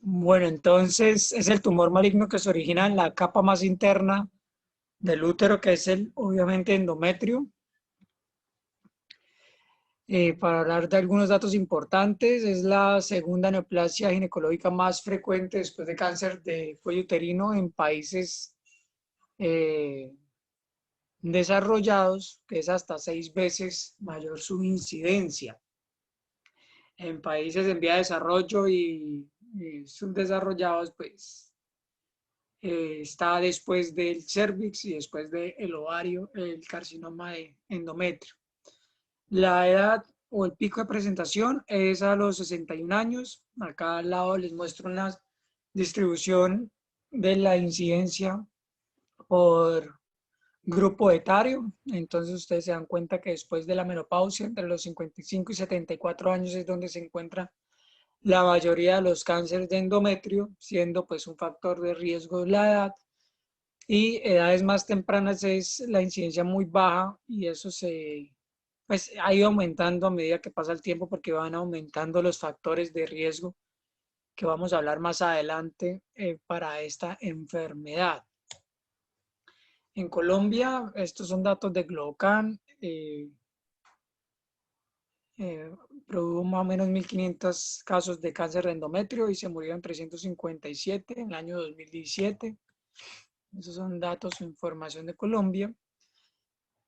Bueno, entonces es el tumor maligno que se origina en la capa más interna del útero, que es el, obviamente, endometrio. Para hablar de algunos datos importantes, es la segunda neoplasia ginecológica más frecuente después de cáncer de cuello uterino en países eh, desarrollados, que es hasta 6 veces mayor su incidencia. En países en vía de desarrollo y subdesarrollados, pues está después del cervix y después del ovario, el carcinoma de endometrio. La edad o el pico de presentación es a los 61 años. Acá al lado les muestro una distribución de la incidencia por grupo etario. Entonces ustedes se dan cuenta que después de la menopausia, entre los 55 y 74 años es donde se encuentra la mayoría de los cánceres de endometrio, siendo pues un factor de riesgo la edad. Y edades más tempranas es la incidencia muy baja y eso pues, ha ido aumentando a medida que pasa el tiempo porque van aumentando los factores de riesgo que vamos a hablar más adelante para esta enfermedad. En Colombia, estos son datos de Globocan, eh, produjo más o menos 1.500 casos de cáncer de endometrio y se murieron 357 en el año 2017. Esos son datos o información de Colombia.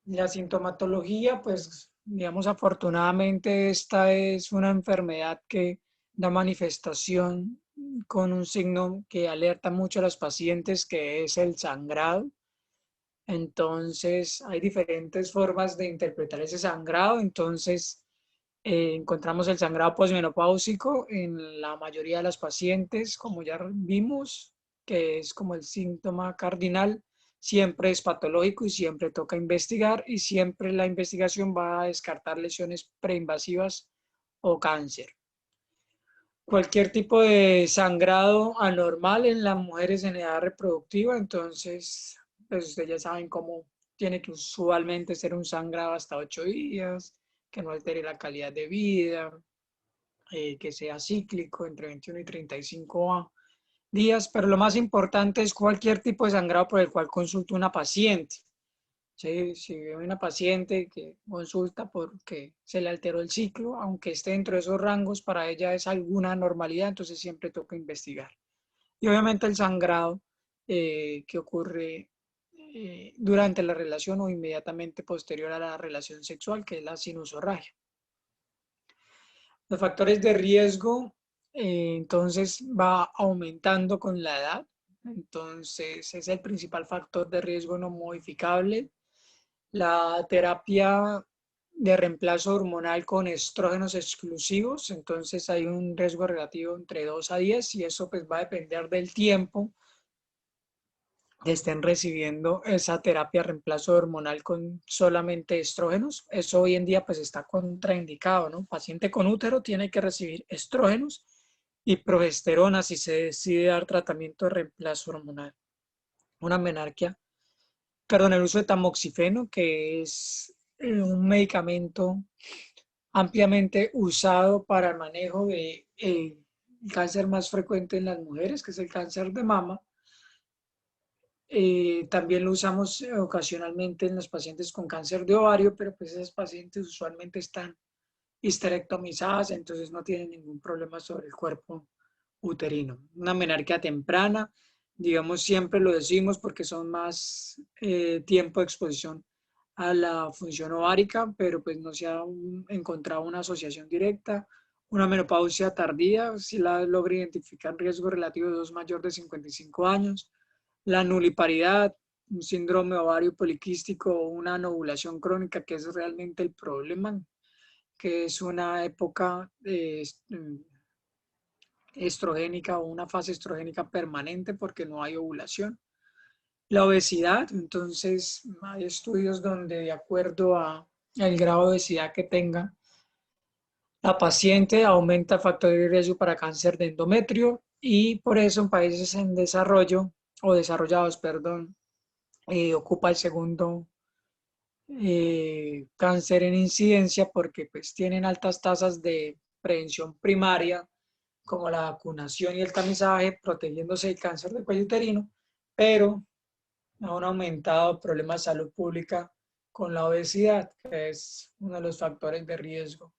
La sintomatología, pues, digamos, afortunadamente esta es una enfermedad que da manifestación con un signo que alerta mucho a los pacientes, que es el sangrado. Entonces, hay diferentes formas de interpretar ese sangrado. Entonces, encontramos el sangrado posmenopáusico en la mayoría de las pacientes, como ya vimos, que es como el síntoma cardinal. Siempre es patológico y siempre toca investigar y siempre la investigación va a descartar lesiones preinvasivas o cáncer. Cualquier tipo de sangrado anormal en las mujeres en edad reproductiva, entonces, pues ustedes ya saben cómo tiene que usualmente ser un sangrado hasta 8 días, que no altere la calidad de vida, que sea cíclico entre 21 y 35 días, pero lo más importante es cualquier tipo de sangrado por el cual consulte una paciente. ¿Sí? Si hay una paciente que consulta porque se le alteró el ciclo, aunque esté dentro de esos rangos, para ella es alguna normalidad, entonces siempre toca investigar. Y obviamente el sangrado que ocurre durante la relación o inmediatamente posterior a la relación sexual, que es la sinusorragia. Los factores de riesgo, entonces, va aumentando con la edad. Entonces, es el principal factor de riesgo no modificable. La terapia de reemplazo hormonal con estrógenos exclusivos, entonces hay un riesgo relativo entre 2 a 10 y eso pues va a depender del tiempo que estén recibiendo esa terapia de reemplazo hormonal con solamente estrógenos. Eso hoy en día pues está contraindicado, ¿no? Un paciente con útero tiene que recibir estrógenos y progesterona si se decide dar tratamiento de reemplazo hormonal. Una menarquia, perdón, el uso de tamoxifeno, que es un medicamento ampliamente usado para el manejo de cáncer más frecuente en las mujeres, que es el cáncer de mama. También lo usamos ocasionalmente en los pacientes con cáncer de ovario, pero pues esas pacientes usualmente están histerectomizadas, entonces no tienen ningún problema sobre el cuerpo uterino. Una menarquia temprana, digamos, siempre lo decimos porque son más tiempo de exposición a la función ovárica, pero pues no se ha encontrado una asociación directa. Una menopausia tardía, si la logra identificar riesgo relativo de 2 mayor de 55 años. La nuliparidad, un síndrome ovario poliquístico o una anovulación crónica, que es realmente el problema, que es una época estrogénica o una fase estrogénica permanente porque no hay ovulación. La obesidad, entonces hay estudios donde de acuerdo al grado de obesidad que tenga la paciente aumenta el factor de riesgo para cáncer de endometrio y por eso en países en desarrollo o desarrollados, perdón, ocupa el segundo cáncer en incidencia porque pues tienen altas tasas de prevención primaria como la vacunación y el tamizaje, protegiéndose del cáncer de cuello uterino, pero han aumentado problemas de salud pública con la obesidad, que es uno de los factores de riesgo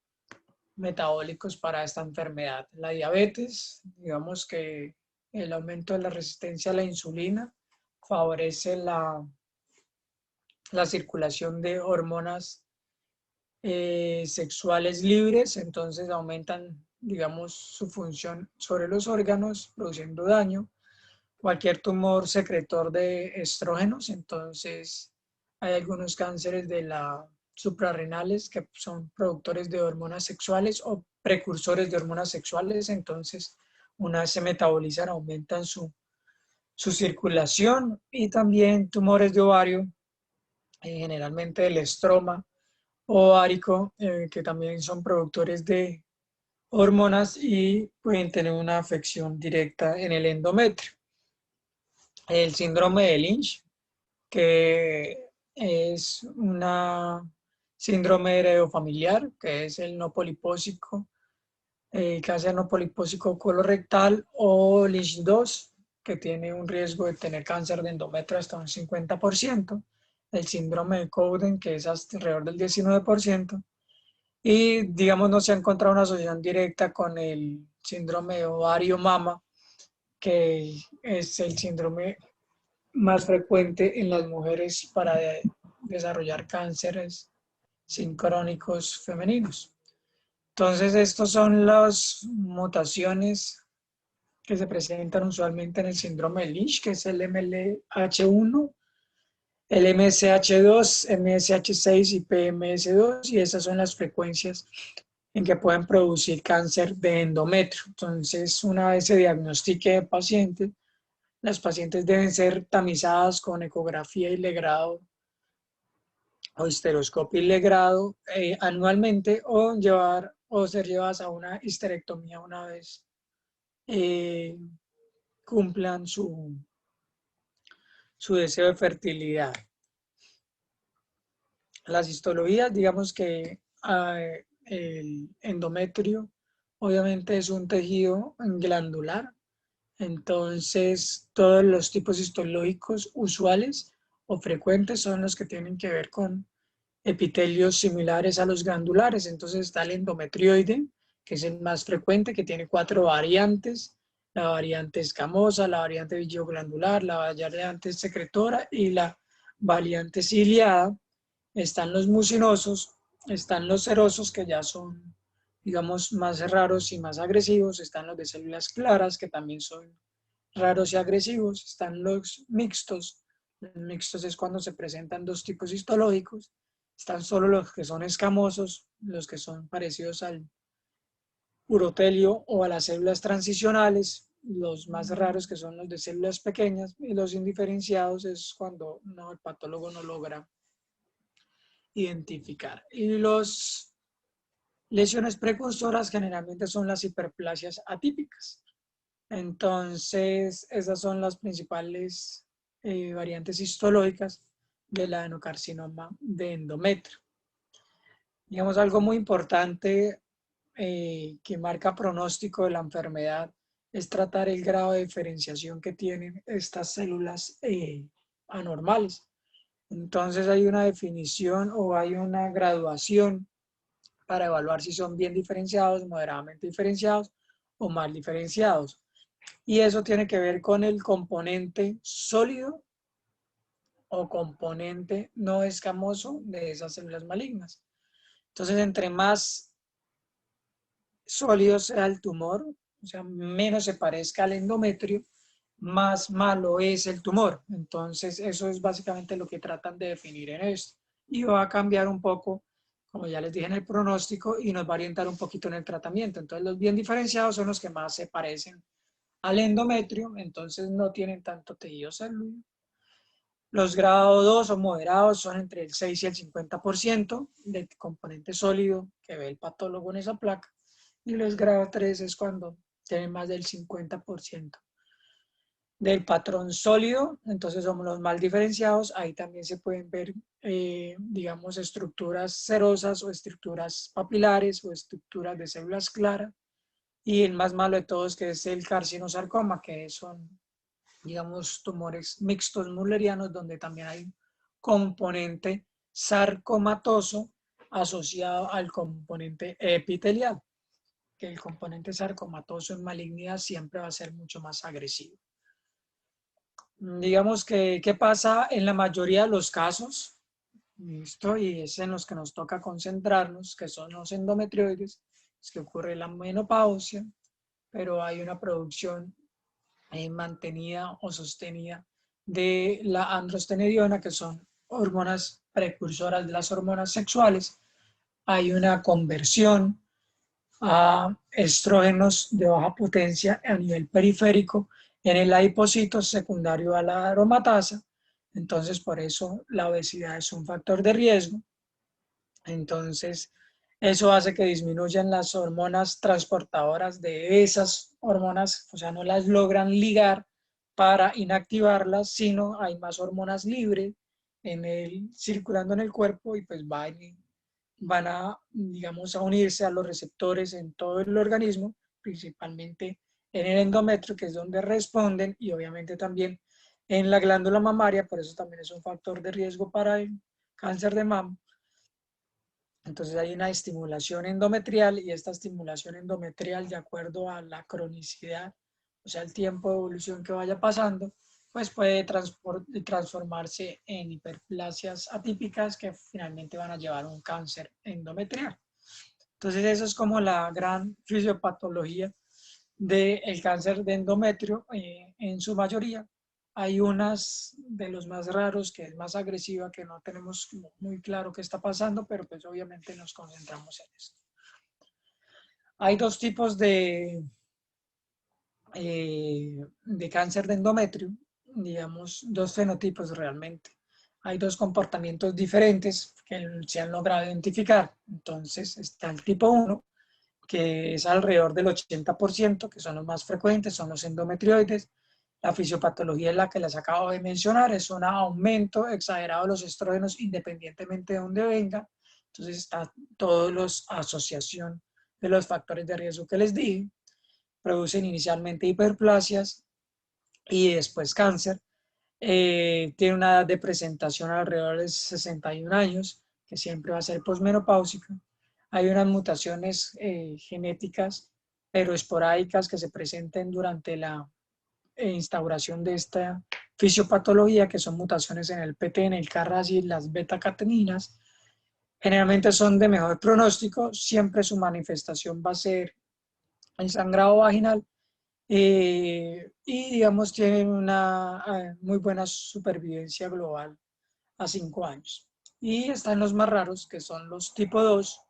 metabólicos para esta enfermedad. La diabetes, digamos que el aumento de la resistencia a la insulina favorece la circulación de hormonas sexuales libres, entonces aumentan, digamos, su función sobre los órganos, produciendo daño. Cualquier tumor secretor de estrógenos, entonces hay algunos cánceres de la suprarrenales que son productores de hormonas sexuales o precursores de hormonas sexuales, entonces una vez se metabolizan aumentan su circulación, y también tumores de ovario, generalmente el estroma ovárico, que también son productores de hormonas y pueden tener una afección directa en el endometrio. El síndrome de Lynch, que es una síndrome heredofamiliar, que es el no polipósico, cáncer no polipósico colorectal, o Lynch 2, que tiene un riesgo de tener cáncer de endometrio hasta un 50%, el síndrome de Cowden, que es hasta alrededor del 19%, y digamos no se ha encontrado una asociación directa con el síndrome de ovario-mama, que es el síndrome más frecuente en las mujeres para desarrollar cánceres sincrónicos femeninos. Entonces, estas son las mutaciones que se presentan usualmente en el síndrome de Lynch, que es el MLH1, el MSH2, MSH6 y PMS2, y esas son las frecuencias en que pueden producir cáncer de endometrio. Entonces, una vez se diagnostique el paciente, las pacientes deben ser tamizadas con ecografía y legrado o histeroscopio y legrado anualmente, o ser llevadas a una histerectomía una vez eh, cumplan su deseo de fertilidad. Las histologías, digamos que el endometrio obviamente es un tejido glandular, entonces todos los tipos histológicos usuales o frecuentes son los que tienen que ver con epitelios similares a los glandulares. Entonces está el endometrioide, que es el más frecuente, que tiene 4 variantes: la variante escamosa, la variante villoglandular, la variante secretora y la variante ciliada. Están los mucinosos, están los serosos, que ya son, digamos, más raros y más agresivos, están los de células claras, que también son raros y agresivos, están los mixtos. Los mixtos es cuando se presentan dos tipos histológicos. Están solo los que son escamosos, los que son parecidos al urotelio o a las células transicionales, los más raros que son los de células pequeñas, y los indiferenciados es cuando no, el patólogo no logra identificar. Y las lesiones precursoras generalmente son las hiperplasias atípicas. Entonces, esas son las principales variantes histológicas del adenocarcinoma de endometrio. Digamos, algo muy importante que marca pronóstico de la enfermedad es tratar el grado de diferenciación que tienen estas células anormales. Entonces hay una definición o hay una graduación para evaluar si son bien diferenciados, moderadamente diferenciados o mal diferenciados. Y eso tiene que ver con el componente sólido o componente no escamoso de esas células malignas. Entonces, entre más sólido sea el tumor, o sea, menos se parezca al endometrio, más malo es el tumor. Entonces, eso es básicamente lo que tratan de definir en esto. Y va a cambiar un poco, como ya les dije, en el pronóstico, y nos va a orientar un poquito en el tratamiento. Entonces, los bien diferenciados son los que más se parecen al endometrio, entonces no tienen tanto tejido celular. Los grado 2 o moderados son entre el 6 y el 50% del componente sólido que ve el patólogo en esa placa. Y los grado 3 es cuando tienen más del 50% del patrón sólido, entonces somos los mal diferenciados. Ahí también se pueden ver, digamos, estructuras serosas o estructuras papilares o estructuras de células claras, y el más malo de todos, que es el carcinosarcoma, que son, digamos, tumores mixtos mullerianos, donde también hay un componente sarcomatoso asociado al componente epitelial, que el componente sarcomatoso en malignidad siempre va a ser mucho más agresivo. Digamos que, ¿qué pasa en la mayoría de los casos? ¿Listo? Y es en los que nos toca concentrarnos, que son los endometrioides, es que ocurre la menopausia, pero hay una producción mantenida o sostenida de la androstenediona, que son hormonas precursoras de las hormonas sexuales. Hay una conversión a estrógenos de baja potencia a nivel periférico en el adipocito secundario a la aromatasa. Entonces, por eso la obesidad es un factor de riesgo. Entonces, eso hace que disminuyan las hormonas transportadoras de esas hormonas, o sea, no las logran ligar para inactivarlas, sino hay más hormonas libres circulando en el cuerpo y pues van a, digamos, a unirse a los receptores en todo el organismo, principalmente en el endometrio, que es donde responden, y obviamente también en la glándula mamaria, por eso también es un factor de riesgo para el cáncer de mama. Entonces hay una estimulación endometrial y esta estimulación endometrial, de acuerdo a la cronicidad, o sea, el tiempo de evolución que vaya pasando, pues puede transformarse en hiperplasias atípicas que finalmente van a llevar a un cáncer endometrial. Entonces eso es como la gran fisiopatología del cáncer de endometrio en su mayoría. Hay unas de los más raros que es más agresiva, que no tenemos muy claro qué está pasando, pero pues obviamente nos concentramos en esto. Hay dos tipos de cáncer de endometrio, digamos, dos fenotipos realmente. Hay dos comportamientos diferentes que se han logrado identificar. Entonces está el tipo 1, que es alrededor del 80%, que son los más frecuentes, son los endometrioides. La fisiopatología es la que les acabo de mencionar, es un aumento exagerado de los estrógenos independientemente de dónde venga. Entonces está toda la asociación de los factores de riesgo que les dije. Producen inicialmente hiperplasias y después cáncer. Tiene una edad de presentación alrededor de 61 años, que siempre va a ser posmenopáusica. Hay unas mutaciones genéticas, pero esporádicas, que se presenten durante la instauración de esta fisiopatología, que son mutaciones en el PT, en el KRAS y las beta-cateninas. Generalmente son de mejor pronóstico, siempre su manifestación va a ser el sangrado vaginal, y digamos tienen una muy buena supervivencia global a 5 años. Y están los más raros, que son los tipo 2,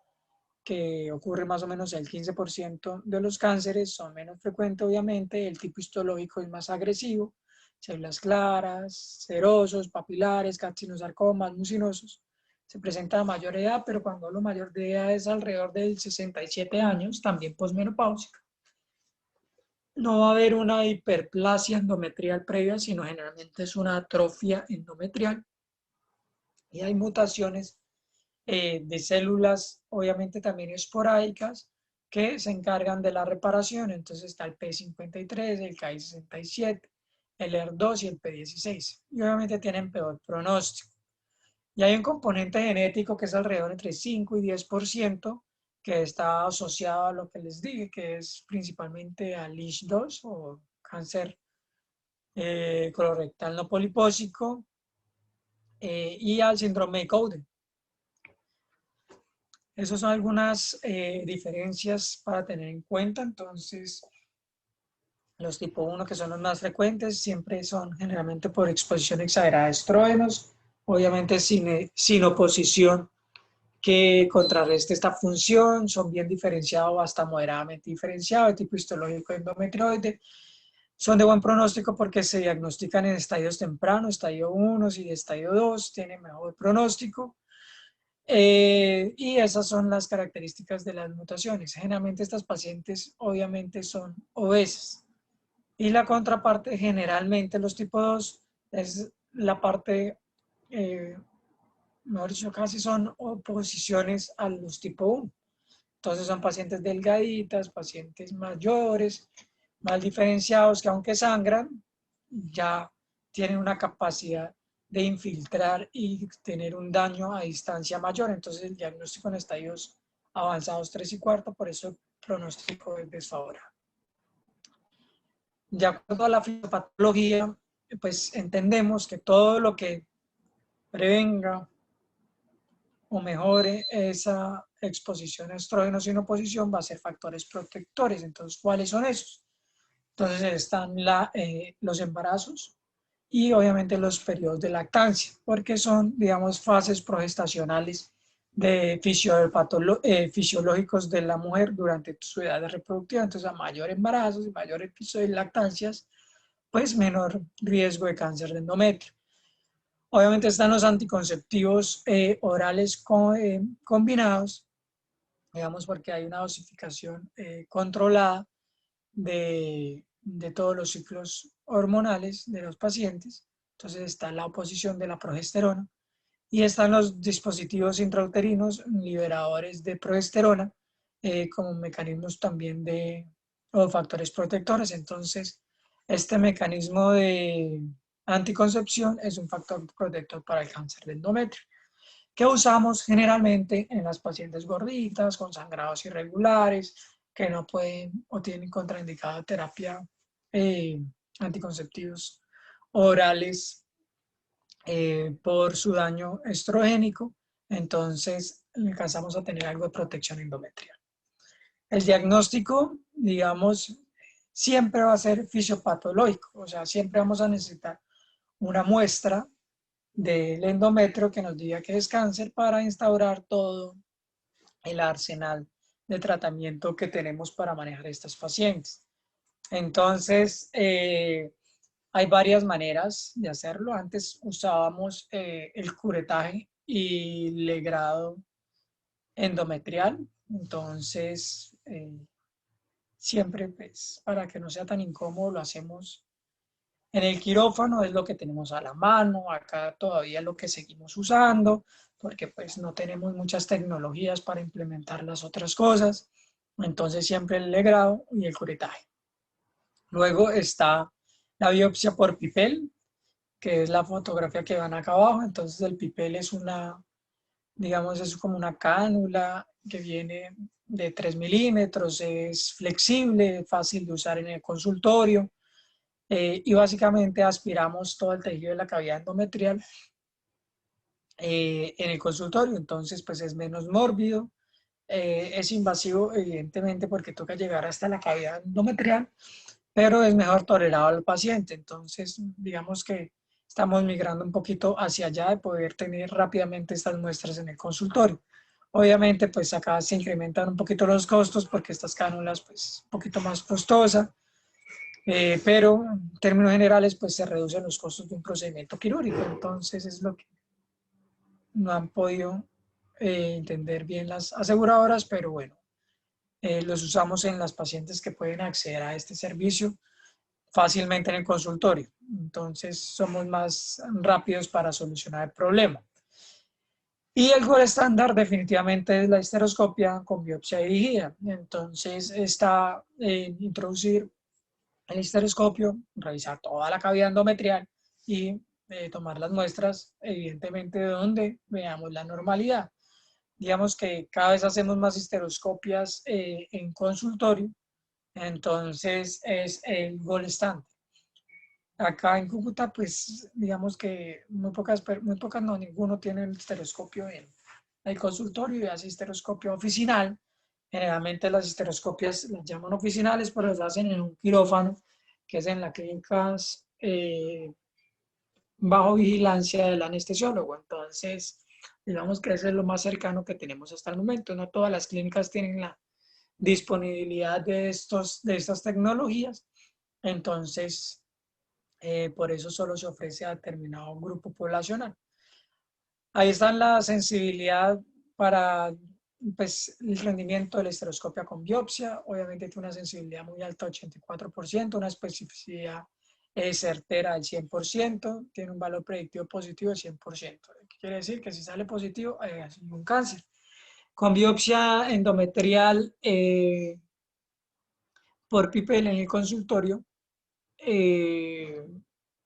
que ocurre más o menos el 15% de los cánceres, son menos frecuentes obviamente, el tipo histológico es más agresivo, células claras, serosos, papilares, carcinosarcomas, mucinosos. Se presenta a mayor edad, pero cuando hablo mayor de edad es alrededor de 67 años, también posmenopáusica. No va a haber una hiperplasia endometrial previa, sino generalmente es una atrofia endometrial. Y hay mutaciones de células, obviamente también esporádicas, que se encargan de la reparación. Entonces está el P53, el Ki67, el ER2 y el P16. Y obviamente tienen peor pronóstico. Y hay un componente genético que es alrededor entre 5 y 10%, que está asociado a lo que les dije, que es principalmente al ISH2 o cáncer colorectal no polipósico, y al síndrome de Cowden. Esas son algunas diferencias para tener en cuenta. Entonces, los tipo 1, que son los más frecuentes, siempre son generalmente por exposición exagerada a estrógenos, obviamente sin oposición que contrarreste esta función, son bien diferenciados, hasta moderadamente diferenciados, de tipo histológico endometrioide. Son de buen pronóstico porque se diagnostican en estadios tempranos, estadio 1 y estadio 2, tienen mejor pronóstico. Y esas son las características de las mutaciones. Generalmente estas pacientes obviamente son obesas. Y la contraparte, generalmente los tipo 2, es la parte, mejor dicho, casi son oposiciones a los tipo 1. Entonces son pacientes delgaditas, pacientes mayores, mal diferenciados, que aunque sangran, ya tienen una capacidad de infiltrar y tener un daño a distancia mayor. Entonces el diagnóstico en estadios avanzados 3 y 4, por eso el pronóstico es desfavorable. De acuerdo a la fisiopatología, pues entendemos que todo lo que prevenga o mejore esa exposición a estrógenos sin oposición va a ser factores protectores. Entonces, ¿cuáles son esos? Entonces están los embarazos y obviamente los periodos de lactancia, porque son, digamos, fases progestacionales fisiológicos de la mujer durante su edad reproductiva. Entonces, a mayor embarazos y mayor episodio de lactancias, pues menor riesgo de cáncer de endometrio. Obviamente están los anticonceptivos orales combinados, digamos, porque hay una dosificación controlada de todos los ciclos hormonales de los pacientes. Entonces está la oposición de la progesterona y están los dispositivos intrauterinos liberadores de progesterona como mecanismos también o factores protectores. Entonces, este mecanismo de anticoncepción es un factor protector para el cáncer de endometrio, que usamos generalmente en las pacientes gorditas, con sangrados irregulares, que no pueden o tienen contraindicada terapia anticonceptivos orales por su daño estrogénico. Entonces alcanzamos a tener algo de protección endometrial. El diagnóstico, digamos, siempre va a ser fisiopatológico, o sea, siempre vamos a necesitar una muestra del endometrio que nos diga que es cáncer para instaurar todo el arsenal de tratamiento que tenemos para manejar a estas pacientes. Entonces, hay varias maneras de hacerlo. Antes usábamos el curetaje y legrado endometrial. Entonces, siempre, pues, para que no sea tan incómodo, lo hacemos en el quirófano, es lo que tenemos a la mano. Acá todavía es lo que seguimos usando, porque pues no tenemos muchas tecnologías para implementar las otras cosas. Entonces, siempre el legrado y el curetaje. Luego está la biopsia por PIPEL, que es la fotografía que van acá abajo. Entonces el PIPEL es una, digamos, es como una cánula que viene de 3 milímetros, es flexible, fácil de usar en el consultorio y básicamente aspiramos todo el tejido de la cavidad endometrial en el consultorio. Entonces pues es menos mórbido, es invasivo evidentemente porque toca llegar hasta la cavidad endometrial, pero es mejor tolerado al paciente. Entonces, digamos que estamos migrando un poquito hacia allá de poder tener rápidamente estas muestras en el consultorio. Obviamente, pues acá se incrementan un poquito los costos porque estas cánulas, pues, un poquito más costosa, pero en términos generales, pues se reducen los costos de un procedimiento quirúrgico. Entonces, es lo que no han podido entender bien las aseguradoras, pero bueno, los usamos en las pacientes que pueden acceder a este servicio fácilmente en el consultorio. Entonces somos más rápidos para solucionar el problema. Y el gold estándar definitivamente es la histeroscopia con biopsia dirigida. Entonces está introducir el histeroscopio, revisar toda la cavidad endometrial y tomar las muestras, evidentemente de donde veamos la normalidad. Digamos que cada vez hacemos más histeroscopias en consultorio, entonces es el gold estándar. Acá en Cúcuta, pues digamos que muy pocas no, ninguno tiene el estereoscopio en el consultorio y hace estereoscopio oficinal. Generalmente las estereoscopias las llaman oficinales, pero las hacen en un quirófano, que es en las clínicas bajo vigilancia del anestesiólogo. Entonces, digamos que eso es lo más cercano que tenemos hasta el momento. No todas las clínicas tienen la disponibilidad de estas tecnologías. Entonces, por eso solo se ofrece a determinado grupo poblacional. Ahí está la sensibilidad para pues, el rendimiento de la histeroscopia con biopsia. Obviamente tiene una sensibilidad muy alta, 84%, una especificidad certera del 100%, tiene un valor predictivo positivo del 100%. ¿Qué quiere decir? Que si sale positivo, hay un cáncer. Con biopsia endometrial por PIPEL en el consultorio, eh,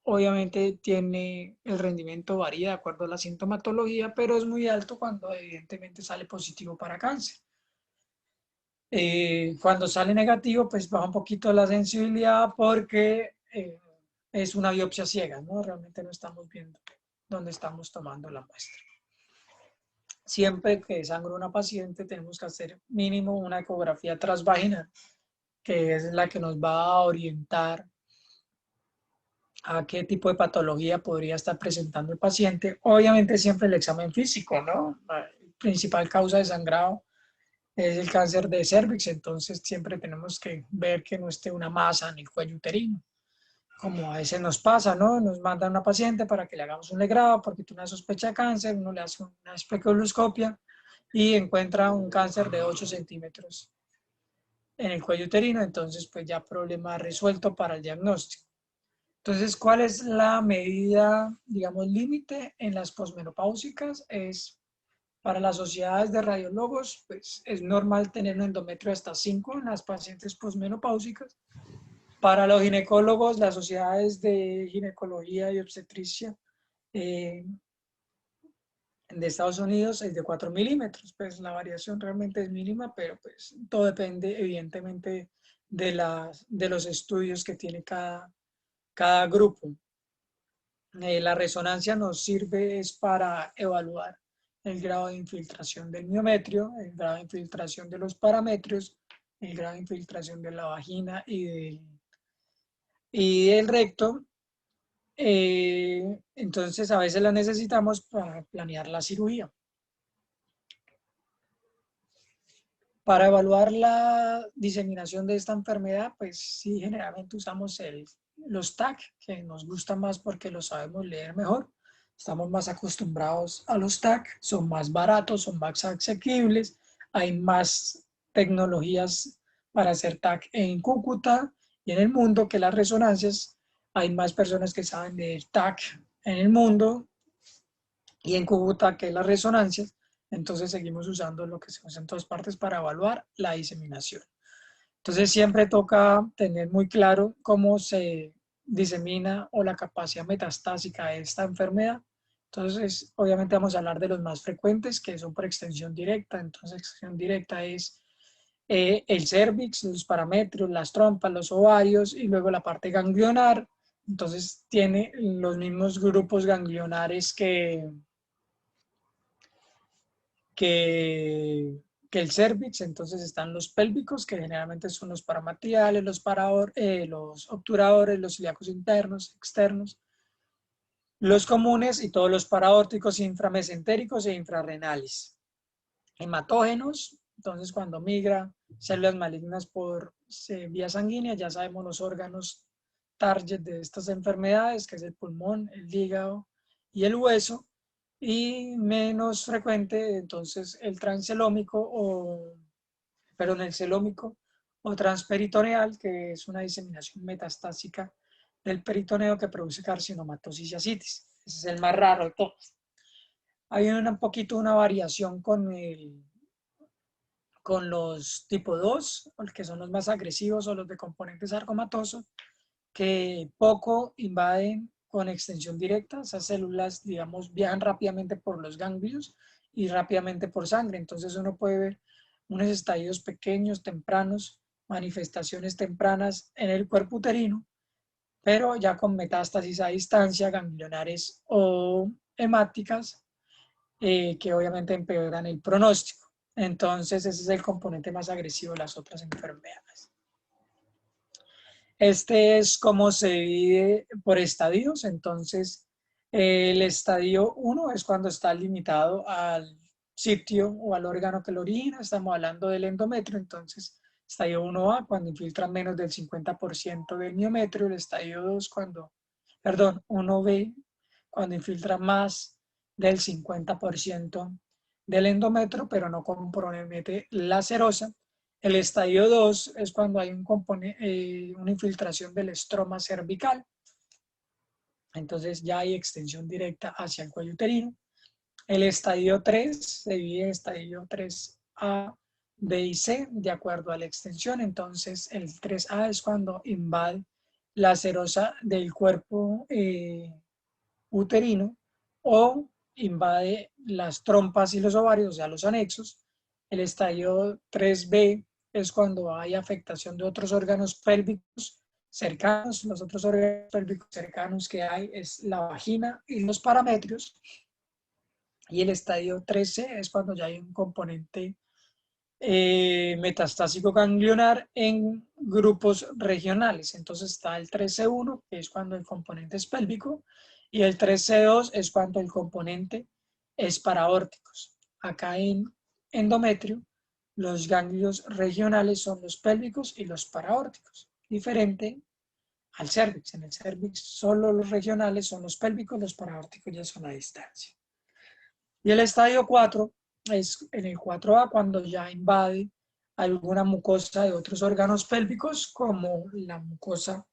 obviamente tiene el rendimiento varía de acuerdo a la sintomatología, pero es muy alto cuando evidentemente sale positivo para cáncer. Cuando sale negativo, pues baja un poquito la sensibilidad porque es una biopsia ciega, ¿no? Realmente no estamos viendo dónde estamos tomando la muestra. Siempre que sangre una paciente tenemos que hacer mínimo una ecografía transvaginal, que es la que nos va a orientar a qué tipo de patología podría estar presentando el paciente. Obviamente siempre el examen físico, ¿no? La principal causa de sangrado es el cáncer de cervix, entonces siempre tenemos que ver que no esté una masa en el cuello uterino, como a veces nos pasa, ¿no? Nos mandan a una paciente para que le hagamos un legrado porque tiene una sospecha de cáncer, uno le hace una especuloscopia y encuentra un cáncer de 8 centímetros en el cuello uterino, entonces pues ya problema resuelto para el diagnóstico. Entonces, ¿cuál es la medida, digamos, límite en las posmenopáusicas? Es para las sociedades de radiólogos, pues es normal tener un endometrio hasta 5 en las pacientes posmenopáusicas. Para los ginecólogos, las sociedades de ginecología y obstetricia eh, de Estados Unidos es de 4 milímetros. Pues la variación realmente es mínima, pero pues todo depende evidentemente de los estudios que tiene cada grupo. La resonancia nos sirve es para evaluar el grado de infiltración del miometrio, el grado de infiltración de los parametrios, el grado de infiltración de la vagina y del recto. Entonces, a veces la necesitamos para planear la cirugía. Para evaluar la diseminación de esta enfermedad, pues sí, generalmente usamos los TAC, que nos gustan más porque los sabemos leer mejor. Estamos más acostumbrados a los TAC, son más baratos, son más asequibles, hay más tecnologías para hacer TAC en Cúcuta y en el mundo que las resonancias. Hay más personas que saben leer TAC en el mundo y en Cúcuta que las resonancias. Entonces seguimos usando lo que se usa en todas partes para evaluar la diseminación. Entonces siempre toca tener muy claro cómo se disemina o la capacidad metastásica de esta enfermedad. Entonces, obviamente vamos a hablar de los más frecuentes, que son por extensión directa. Entonces, extensión directa es el cérvix, los parametrios, las trompas, los ovarios y luego la parte ganglionar. Entonces, tiene los mismos grupos ganglionares que, que el cérvix. Entonces están los pélvicos, que generalmente son los paramatriales, los obturadores, los ilíacos internos, externos, los comunes y todos los paraórticos inframesentéricos e infrarrenales. Hematógenos, entonces cuando migra células malignas por vía sanguínea, ya sabemos los órganos target de estas enfermedades, que es el pulmón, el hígado y el hueso, y menos frecuente entonces el el celómico o transperitoneal, que es una diseminación metastásica del peritoneo que produce carcinomatosis y ascitis. Ese es el más raro de todos. Hay un poquito una variación con los tipo 2, que son los más agresivos o los de componente sarcomatoso, que poco invaden con extensión directa. Esas células, digamos, viajan rápidamente por los ganglios y rápidamente por sangre. Entonces uno puede ver unos estadios pequeños, tempranos, manifestaciones tempranas en el cuerpo uterino, pero ya con metástasis a distancia, ganglionares o hemáticas, que obviamente empeoran el pronóstico. Entonces ese es el componente más agresivo de las otras enfermedades. Este es cómo se divide por estadios. Entonces, el estadio 1 es cuando está limitado al sitio o al órgano que lo origina. Estamos hablando del endometrio. Entonces, estadio 1A cuando infiltra menos del 50% del miometrio. El estadio 2 perdón, 1B cuando infiltra más del 50% del endometrio, pero no compromete la serosa. El estadio 2 es cuando hay una infiltración del estroma cervical. Entonces ya hay extensión directa hacia el cuello uterino. El estadio 3 se divide en estadio 3 3A, B y C de acuerdo a la extensión. Entonces el 3A es cuando invade la serosa del cuerpo uterino o invade las trompas y los ovarios, o sea, los anexos. El estadio 3B es cuando hay afectación de otros órganos pélvicos cercanos. Los otros órganos pélvicos cercanos que hay es la vagina y los parametrios. Y el estadio 3C es cuando ya hay un componente metastásico ganglionar en grupos regionales. Entonces está el 3C1, que es cuando el componente es pélvico, y el 3C2 es cuando el componente es paraórticos. Acá en endometrio, los ganglios regionales son los pélvicos y los paraórticos, diferente al cérvix. En el cérvix solo los regionales son los pélvicos, los paraórticos ya son a distancia. Y el estadio 4 es en el 4A cuando ya invade alguna mucosa de otros órganos pélvicos como la mucosa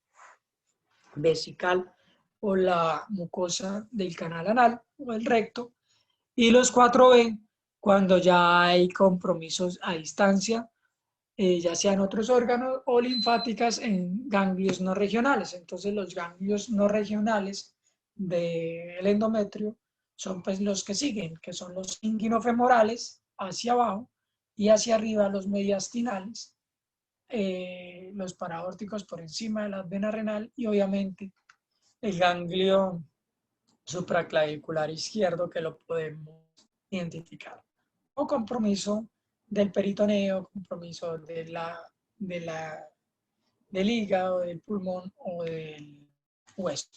vesical o la mucosa del canal anal o el recto. Y los 4B cuando ya hay compromisos a distancia, ya sean otros órganos o linfáticas en ganglios no regionales. Entonces los ganglios no regionales del endometrio son pues los que siguen, que son los inguinofemorales hacia abajo y hacia arriba los mediastinales, los paraórticos por encima de la vena renal y obviamente el ganglio supraclavicular izquierdo que lo podemos identificar. O compromiso del peritoneo, compromiso del hígado, del pulmón o del hueso.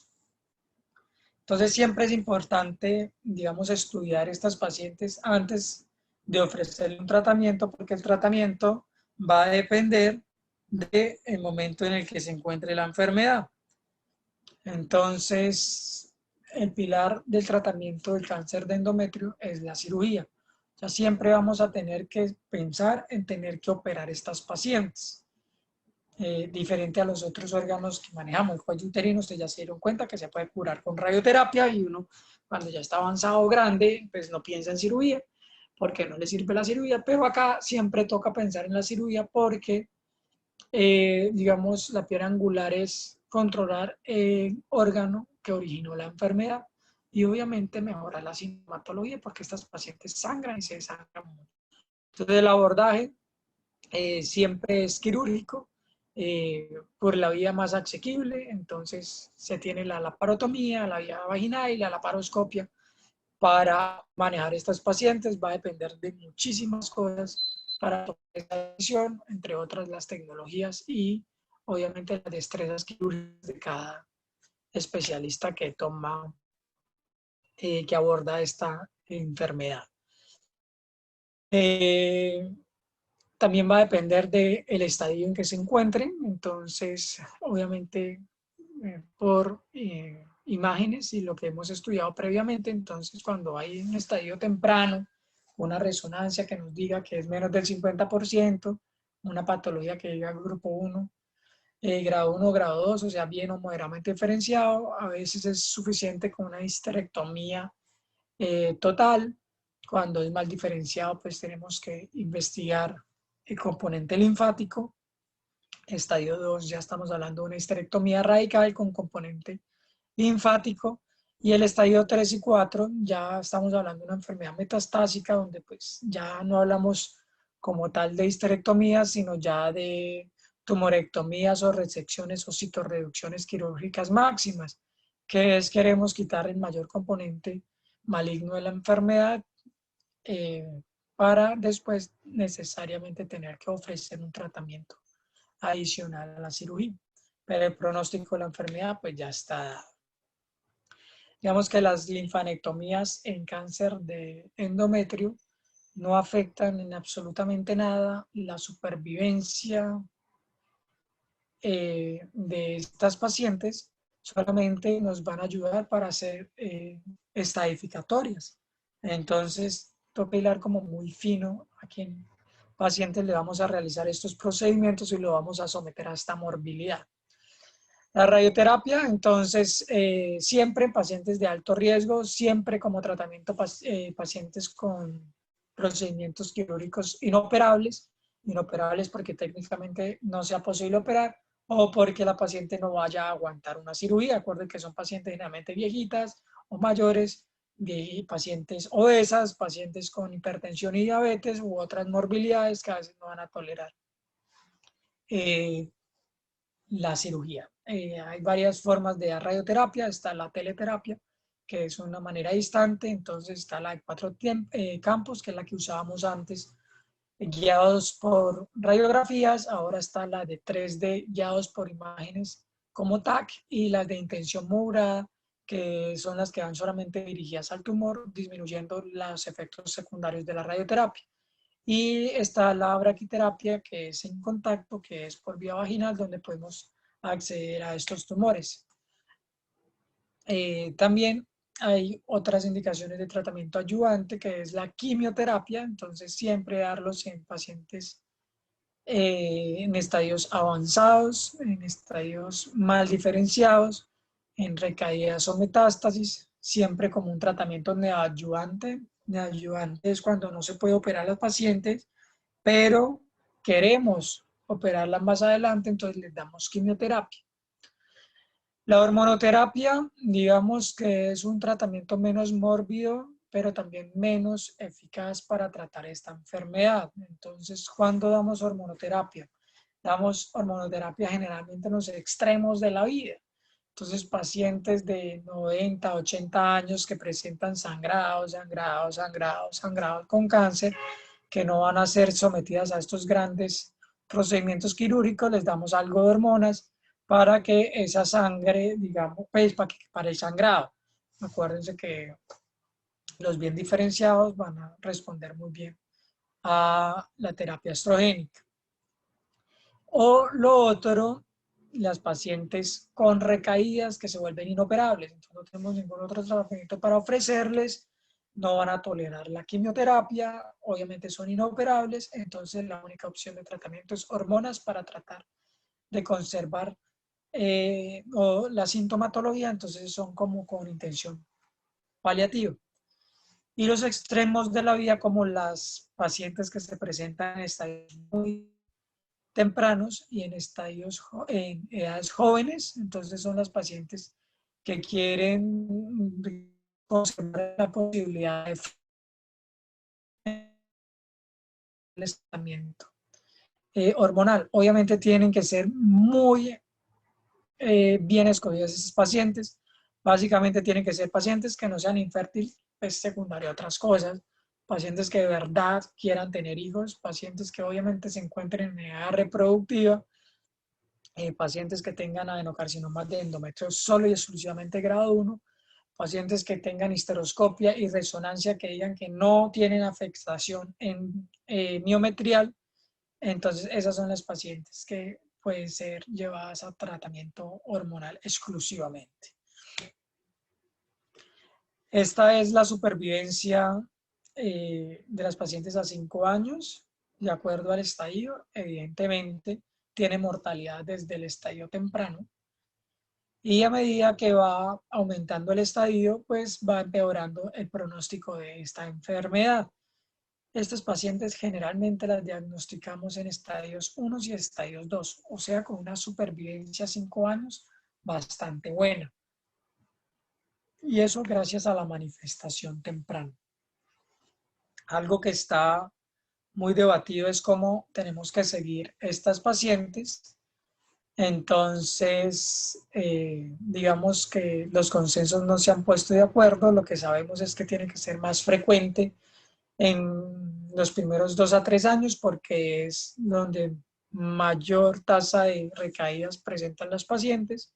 Entonces siempre es importante, digamos, estudiar estas pacientes antes de ofrecerle un tratamiento, porque el tratamiento va a depender del momento en el que se encuentre la enfermedad. Entonces, el pilar del tratamiento del cáncer de endometrio es la cirugía. O sea, siempre vamos a tener que pensar en tener que operar estas pacientes. Diferente a los otros órganos que manejamos, el cuello uterino, ustedes ya se dieron cuenta que se puede curar con radioterapia y uno cuando ya está avanzado o grande, pues no piensa en cirugía porque no le sirve la cirugía, pero acá siempre toca pensar en la cirugía porque, digamos, la piedra angular es controlar el órgano que originó la enfermedad y obviamente mejorar la sintomatología porque estas pacientes sangran y se desangran mucho. Entonces el abordaje siempre es quirúrgico, por la vía más asequible. Entonces se tiene la laparotomía, la vía vaginal y la laparoscopia para manejar estas pacientes. Va a depender de muchísimas cosas para tomar esta decisión, entre otras las tecnologías y obviamente las destrezas quirúrgicas de cada especialista que toma, que aborda esta enfermedad. También va a depender del estadio en que se encuentren. Entonces, obviamente, por imágenes y lo que hemos estudiado previamente, entonces cuando hay un estadio temprano, una resonancia que nos diga que es menos del 50%, una patología que diga grupo 1, grado 1, grado 2, o sea, bien o moderadamente diferenciado, a veces es suficiente con una histerectomía total. Cuando es mal diferenciado, pues tenemos que investigar el componente linfático. Estadio 2 ya estamos hablando de una histerectomía radical con componente linfático. Y el estadio 3 y 4 ya estamos hablando de una enfermedad metastásica donde pues ya no hablamos como tal de histerectomías, sino ya de tumorectomías o resecciones o citorreducciones quirúrgicas máximas, que es queremos quitar el mayor componente maligno de la enfermedad, para después necesariamente tener que ofrecer un tratamiento adicional a la cirugía. Pero el pronóstico de la enfermedad pues ya está dado. Digamos que las linfanectomías en cáncer de endometrio no afectan en absolutamente nada la supervivencia de estas pacientes, solamente nos van a ayudar para hacer estadificatorias. Entonces, toca hilar como muy fino a quien pacientes le vamos a realizar estos procedimientos y lo vamos a someter a esta morbilidad. La radioterapia, entonces, siempre en pacientes de alto riesgo, siempre como tratamiento pacientes con procedimientos quirúrgicos inoperables, inoperables porque técnicamente no sea posible operar o porque la paciente no vaya a aguantar una cirugía. Acuerden que son pacientes generalmente viejitas o mayores, pacientes obesas, pacientes con hipertensión y diabetes u otras morbilidades que a veces no van a tolerar la cirugía. Hay varias formas de radioterapia, está la teleterapia, que es una manera distante, entonces está la de 4 campos, que es la que usábamos antes, guiados por radiografías, ahora está la de 3D guiados por imágenes como TAC y las de intención modulada, que son las que van solamente dirigidas al tumor, disminuyendo los efectos secundarios de la radioterapia. Y está la braquiterapia, que es en contacto, que es por vía vaginal, donde podemos acceder a estos tumores. También hay otras indicaciones de tratamiento ayudante, que es la quimioterapia, entonces siempre darlos en pacientes en estadios avanzados, en estadios mal diferenciados, en recaídas o metástasis, siempre como un tratamiento neoadyuvante. Neoadyuvante es cuando no se puede operar a los pacientes, pero queremos operarla más adelante, entonces les damos quimioterapia. La hormonoterapia, digamos que es un tratamiento menos mórbido, pero también menos eficaz para tratar esta enfermedad. Entonces, ¿cuándo damos hormonoterapia? Damos hormonoterapia generalmente en los extremos de la vida. Entonces, pacientes de 90, 80 años que presentan sangrados con cáncer, que no van a ser sometidas a estos grandes procedimientos quirúrgicos, les damos algo de hormonas para que esa sangre, digamos, pues para el sangrado. Acuérdense que los bien diferenciados van a responder muy bien a la terapia estrogénica. O lo otro, las pacientes con recaídas que se vuelven inoperables, entonces no tenemos ningún otro tratamiento para ofrecerles, no van a tolerar la quimioterapia, obviamente son inoperables, entonces la única opción de tratamiento es hormonas para tratar de conservar o la sintomatología, entonces son como con intención paliativa. Y los extremos de la vida, como las pacientes que se presentan en estadios muy tempranos y en edades jóvenes, entonces son las pacientes que quieren conservar la posibilidad de tratamiento hormonal. Obviamente tienen que ser muy bien escogidas esas pacientes. Básicamente tienen que ser pacientes que no sean infértiles, pues secundario a otras cosas, pacientes que de verdad quieran tener hijos, pacientes que obviamente se encuentren en edad reproductiva, pacientes que tengan adenocarcinomas de endometrio solo y exclusivamente grado 1, pacientes que tengan histeroscopia y resonancia que digan que no tienen afectación en miometrial. Entonces esas son las pacientes que pueden ser llevadas a tratamiento hormonal exclusivamente. Esta es la supervivencia de las pacientes a 5 años, de acuerdo al estadio. Evidentemente tiene mortalidad desde el estadio temprano, y a medida que va aumentando el estadio, pues va empeorando el pronóstico de esta enfermedad. Estas pacientes generalmente las diagnosticamos en estadios 1 y estadios 2, o sea, con una supervivencia a 5 años bastante buena. Y eso gracias a la manifestación temprana. Algo que está muy debatido es cómo tenemos que seguir estas pacientes. Entonces, digamos que los consensos no se han puesto de acuerdo. Lo que sabemos es que tiene que ser más frecuente en los primeros 2 a 3 años porque es donde mayor tasa de recaídas presentan las pacientes.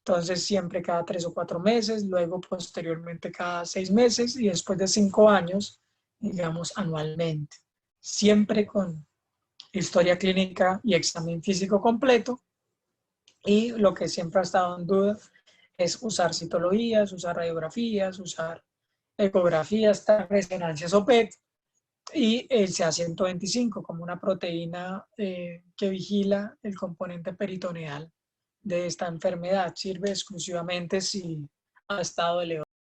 Entonces, siempre cada 3 o 4 meses, luego posteriormente cada 6 meses y después de 5 años, digamos, anualmente. Siempre con historia clínica y examen físico completo. Y lo que siempre ha estado en duda es usar citologías, usar radiografías, usar ecografías, resonancias o PET y el CA125 como una proteína que vigila el componente peritoneal de esta enfermedad. Sirve exclusivamente si ha estado elevado.